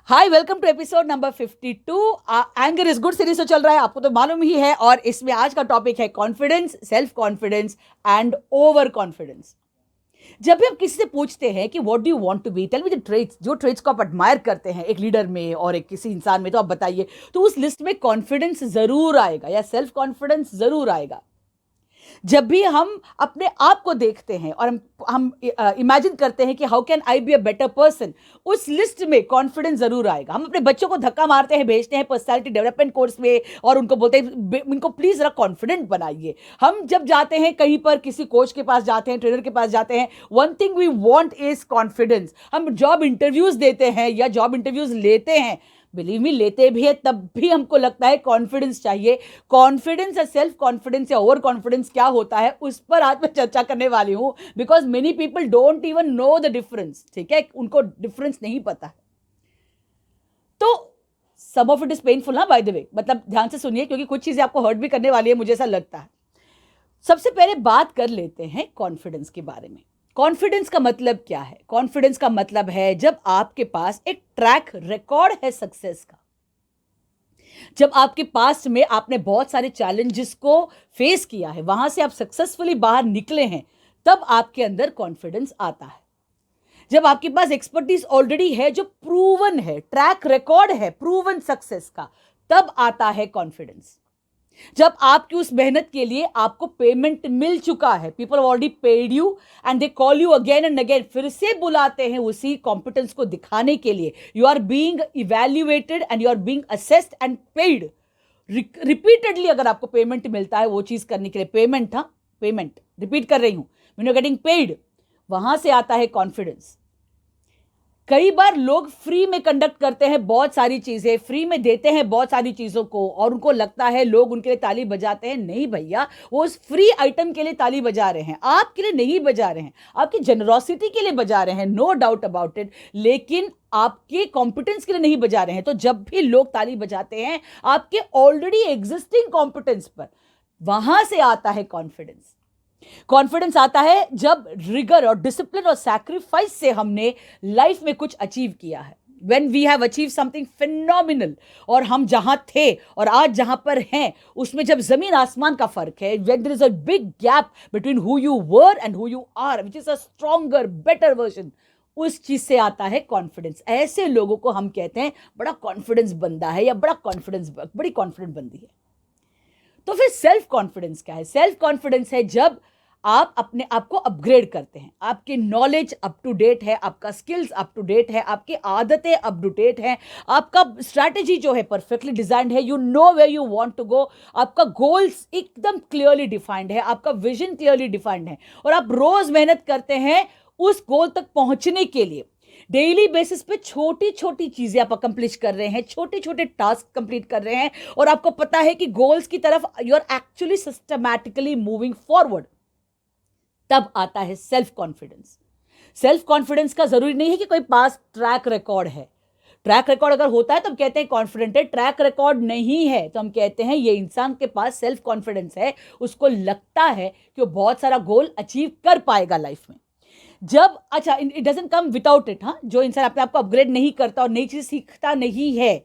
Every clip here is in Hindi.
Hi, welcome to episode number 52। Anger is good series तो चल रहा है, आपको तो मालूम ही है। और इसमें आज का टॉपिक है confidence, self confidence and over confidence. जब भी हम किसी से पूछते हैं कि what do you want to be, tell me the traits, जो ट्रेट्स को आप एडमायर करते हैं एक लीडर में और एक किसी इंसान में, तो आप बताइए। तो उस लिस्ट में कॉन्फिडेंस जरूर आएगा या सेल्फ कॉन्फिडेंस जरूर आएगा। जब भी हम अपने आप को देखते हैं और हम इमेजिन करते हैं कि how can I be a better person, उस लिस्ट में कॉन्फिडेंस जरूर आएगा। हम अपने बच्चों को धक्का मारते हैं, भेजते हैं पर्सनालिटी डेवलपमेंट कोर्स में और उनको बोलते हैं इनको प्लीज जरा कॉन्फिडेंट बनाइए। हम जब जाते हैं कहीं पर, किसी कोच के पास जाते हैं, ट्रेनर के पास जाते हैं, one thing we want is confidence. हम जॉब इंटरव्यूज देते हैं या जॉब इंटरव्यूज लेते हैं, बिलीव मी लेते भी है, तब भी हमको लगता है कॉन्फिडेंस चाहिए। कॉन्फिडेंस या सेल्फ कॉन्फिडेंस या ओवर कॉन्फिडेंस क्या होता है, उस पर आज मैं चर्चा करने वाली हूं। Because many people don't even know the difference. ठीक है, उनको डिफरेंस नहीं पता है। तो सम ऑफ इट इज पेनफुल ना, बाय द वे, मतलब ध्यान से सुनिए क्योंकि कुछ चीजें आपको हर्ट भी करने वाली है, मुझे ऐसा लगता है। सबसे पहले बात कर लेते हैं कॉन्फिडेंस के बारे में। कॉन्फिडेंस का मतलब क्या है? कॉन्फिडेंस का मतलब है जब आपके पास एक ट्रैक रिकॉर्ड है सक्सेस का। जब आपके पास में आपने बहुत सारे चैलेंजेस को फेस किया है, वहां से आप सक्सेसफुली बाहर निकले हैं, तब आपके अंदर कॉन्फिडेंस आता है। जब आपके पास एक्सपर्टीज ऑलरेडी है, जो प्रूवन है, ट्रैक रिकॉर्ड है प्रूवन सक्सेस का, तब आता है कॉन्फिडेंस। जब आपकी उस मेहनत के लिए आपको पेमेंट मिल चुका है, people already paid you and they call you again and again, फिर से बुलाते हैं उसी कॉम्पिटेंस को दिखाने के लिए। You are being evaluated and you are being assessed and paid repeatedly. अगर आपको पेमेंट मिलता है वो चीज करने के लिए, पेमेंट, हाँ पेमेंट, रिपीट कर रही हूं, when you are getting paid, वहां से आता है कॉन्फिडेंस। कई बार लोग फ्री में कंडक्ट करते हैं बहुत सारी चीजें, फ्री में देते हैं बहुत सारी चीजों को, और उनको लगता है लोग उनके लिए ताली बजाते हैं। नहीं भैया, वो उस फ्री आइटम के लिए ताली बजा रहे हैं, आपके लिए नहीं बजा रहे हैं, आपकी जेनरोसिटी के लिए बजा रहे हैं, नो डाउट अबाउट इट, लेकिन आपके कॉम्पिटेंस के लिए नहीं बजा रहे हैं। तो जब भी लोग ताली बजाते हैं आपके ऑलरेडी एग्जिस्टिंग कॉम्पिटेंस पर, वहां से आता है कॉन्फिडेंस। कॉन्फिडेंस आता है जब रिगर और डिसिप्लिन और सैक्रिफाइस से हमने लाइफ में कुछ अचीव किया है, when we have achieved something phenomenal, और हम जहां थे और आज जहां पर हैं उसमें जब जमीन आसमान का फर्क है, when there is a big gap between who you were and who you are, which is a stronger better version, उस चीज से आता है कॉन्फिडेंस। ऐसे लोगों को हम कहते हैं बड़ा कॉन्फिडेंस बंदा है या बड़ी कॉन्फिडेंट बंदी है। तो फिर सेल्फ कॉन्फिडेंस क्या है? सेल्फ कॉन्फिडेंस है जब आप अपने आप को अपग्रेड करते हैं, आपकी नॉलेज अप टू डेट है, आपका स्किल्स अप टू डेट है, आपकी आदतें अप टू डेट है, आपका स्ट्रैटेजी जो है परफेक्टली डिजाइंड है, you know where you want to go, आपका गोल्स एकदम क्लियरली डिफाइंड है, आपका विजन क्लियरली डिफाइंड है, और आप रोज मेहनत करते हैं उस गोल तक पहुंचने के लिए। डेली बेसिस पे छोटी छोटी चीजें आप अकम्प्लिश कर रहे हैं, छोटे छोटे टास्क कंप्लीट कर रहे हैं, और आपको पता है कि गोल्स की तरफ you are actually systematically moving forward. तब आता है सेल्फ कॉन्फिडेंस। सेल्फ कॉन्फिडेंस का जरूरी नहीं है कि कोई पास ट्रैक रिकॉर्ड है। ट्रैक रिकॉर्ड अगर होता है तो हम कहते हैं कॉन्फिडेंट है, ट्रैक रिकॉर्ड नहीं है तो हम कहते हैं ये इंसान के पास सेल्फ कॉन्फिडेंस है, उसको लगता है कि वो बहुत सारा गोल अचीव कर पाएगा लाइफ में। जब अच्छा, it doesn't come without it, हाँ, जो इंसान अपने आप को अपग्रेड नहीं करता और नई चीज सीखता नहीं है,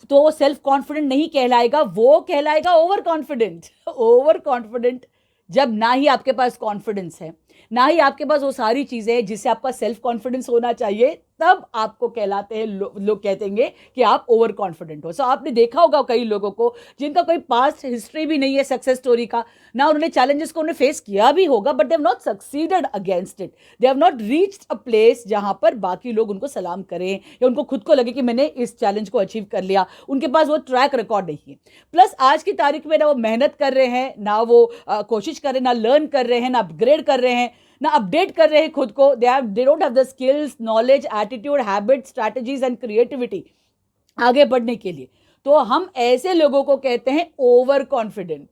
तो वो सेल्फ कॉन्फिडेंट नहीं कहलाएगा, वो कहलाएगा ओवर कॉन्फिडेंट। ओवर कॉन्फिडेंट जब ना ही आपके पास कॉन्फिडेंस है, ना ही आपके पास वो सारी चीजें हैं जिससे आपका सेल्फ कॉन्फिडेंस होना चाहिए, तब आपको कहलाते हैं लोग कहतेंगे कि आप ओवर कॉन्फिडेंट हो। सो आपने देखा होगा कई लोगों को जिनका कोई पास्ट हिस्ट्री भी नहीं है सक्सेस स्टोरी का, ना उन्होंने चैलेंजेस को उन्हें फेस किया भी होगा, but they have not succeeded against it, they have not reached a place जहां पर बाकी लोग उनको सलाम करें या उनको खुद को लगे कि मैंने इस चैलेंज को अचीव कर लिया। उनके पास वो ट्रैक रिकॉर्ड नहीं है। प्लस आज की तारीख में ना वो मेहनत कर रहे हैं, ना वो कोशिश कर रहे हैं, ना लर्न कर रहे हैं, ना अपग्रेड कर रहे हैं, ना अपडेट कर रहे हैं खुद को। They don't have the skills, knowledge, attitude, habit, strategies and creativity आगे बढ़ने के लिए। तो हम ऐसे लोगों को कहते हैं ओवर कॉन्फिडेंट।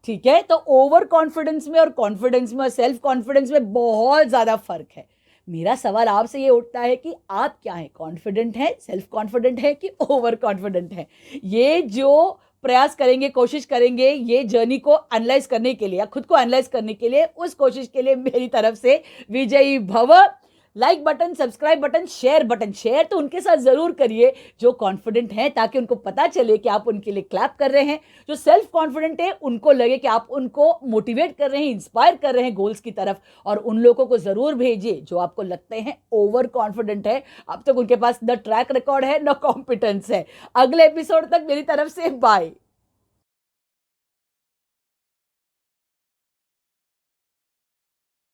ठीक है, तो ओवर कॉन्फिडेंस में और कॉन्फिडेंस में और सेल्फ कॉन्फिडेंस में बहुत ज्यादा फर्क है। मेरा सवाल आपसे ये उठता है कि आप क्या है, कॉन्फिडेंट है, सेल्फ कॉन्फिडेंट है कि ओवर कॉन्फिडेंट है? ये जो प्रयास करेंगे, कोशिश करेंगे ये जर्नी को एनालाइज करने के लिए या खुद को एनालाइज करने के लिए, उस कोशिश के लिए मेरी तरफ से विजयी भव। Like button, subscribe button, share button. Share तो उनके साथ जरूर करिए जो कॉन्फिडेंट हैं, ताकि उनको पता चले कि आप उनके लिए क्लैप कर रहे हैं। जो सेल्फ कॉन्फिडेंट है उनको लगे कि आप उनको मोटिवेट कर रहे हैं, इंस्पायर कर रहे हैं गोल्स की तरफ। और उन लोगों को जरूर भेजिए जो आपको लगते हैं ओवर कॉन्फिडेंट है, अब तक उनके पास न ट्रैक रिकॉर्ड है न कॉम्पिटेंस है। अगले एपिसोड तक मेरी तरफ से बाय।